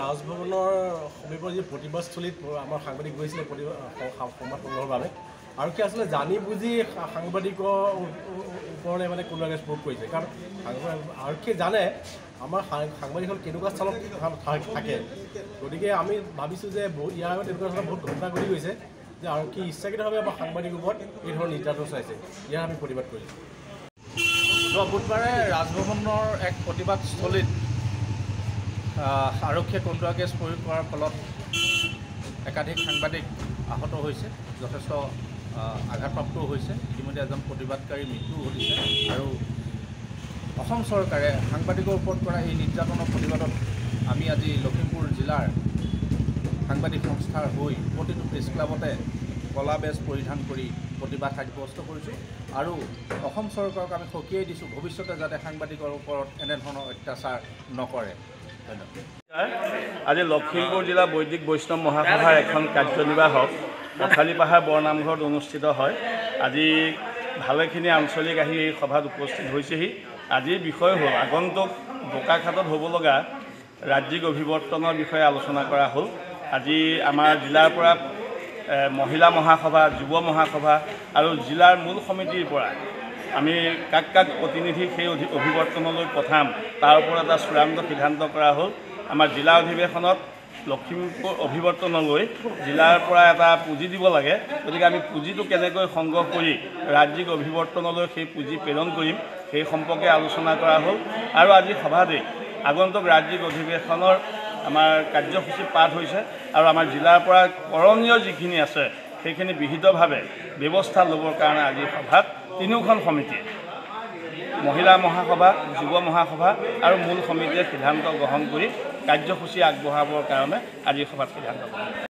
ৰাজভৱনৰ সমীপৰ যি প্ৰতিবাদস্থলীত আমাৰ সাংবাদিক গৈছিলে সংবাদ সংগ্ৰহৰ বাবে আৰক্ষী আচলতে জানি বুজি সাংবাদিকৰ ওপৰলৈ মানে কোনোবাকে স্পৰ্ট কৰিছে কাৰণ আৰক্ষীয়ে জানে আমাৰ সাংবাদিকসকল কেনেকুৱা স্থানত থাকে গতিকে আমি ভাবিছোঁ যে ইয়াৰ আগত তেনেকুৱা ধৰণৰ বহুত ঘটনা ঘটি গৈছে যে আৰক্ষী ইচ্ছাকৃতভাৱে আমাৰ সাংবাদিকৰ ওপৰত এই ধৰণৰ নিৰ্যাতন চাইছে ইয়াৰ আমি প্ৰতিবাদ কৰিছোঁ। যোৱা বুধবাৰে ৰাজভৱনৰ এক প্ৰতিবাদস্থলীত আৰক্ষীয়ে কন্দুৱা গেছ প্ৰয়োগ কৰাৰ ফলত একাধিক সাংবাদিক আহত হৈছে, যথেষ্ট আঘাতপ্ৰাপ্তও হৈছে। ইতিমধ্যে এজন প্ৰতিবাদকাৰীৰ মৃত্যু ঘটিছে আৰু অসম চৰকাৰে সাংবাদিকৰ ওপৰত কৰা এই নিৰ্যাতনৰ প্ৰতিবাদত আমি আজি লখিমপুৰ জিলাৰ সাংবাদিক সংস্থাৰ হৈ প্ৰতিটো প্ৰেছ ক্লাবতে কলা বেজ পৰিধান কৰি প্ৰতিবাদ সাব্যস্ত কৰিছোঁ আৰু অসম চৰকাৰক আমি সকীয়াই দিছোঁ ভৱিষ্যতে যাতে সাংবাদিকৰ ওপৰত এনেধৰণৰ অত্যাচাৰ নকৰে। আজি লখিমপুৰ জিলা বৈদিক বৈষ্ণৱ মহাসভাৰ এখন কাৰ্যনিৰ্বাহক পথালি পাহাৰ বৰনামঘৰত অনুষ্ঠিত হয়। আজি ভালেখিনি আঞ্চলিক আহি এই সভাত উপস্থিত হৈছেহি। আজিৰ বিষয় হ'ল আগন্তুক বোকাখাটত হ'ব লগা ৰাজ্যিক অভিৱৰ্তনৰ বিষয়ে আলোচনা কৰা হ'ল। আজি আমাৰ জিলাৰ পৰা মহিলা মহাসভা, যুৱ মহাসভা আৰু জিলাৰ মূল সমিতিৰ পৰা আমি কাক প্ৰতিনিধি সেই অভিৱৰ্তনলৈ পঠাম তাৰ ওপৰত এটা চূড়ান্ত সিদ্ধান্ত কৰা হ'ল। আমাৰ জিলা অধিৱেশনত লখিমপুৰ অভিৱৰ্তনলৈ জিলাৰ পৰা এটা পুঁজি দিব লাগে, গতিকে আমি পুঁজিটো কেনেকৈ সংগ্ৰহ কৰি ৰাজ্যিক অভিৱৰ্তনলৈ সেই পুঁজি প্ৰেৰণ কৰিম সেই সম্পৰ্কে আলোচনা কৰা হ'ল। আৰু আজি সভাতেই আগন্তুক ৰাজ্যিক অধিৱেশনৰ আমাৰ কাৰ্যসূচী পাঠ হৈছে আৰু আমাৰ জিলাৰ পৰা কৰণীয় যিখিনি আছে সেইখিনি বিহিতভাৱে ব্যৱস্থা ল'বৰ কাৰণে আজি সভাত তিনিওখন সমিতিয়ে মহিলা মহাসভা, যুৱ মহাসভা আৰু মূল সমিতিয়ে সিদ্ধান্ত গ্ৰহণ কৰি কাৰ্যসূচী আগবঢ়াবৰ কাৰণে আজি সভাত সিদ্ধান্ত গ্ৰহণ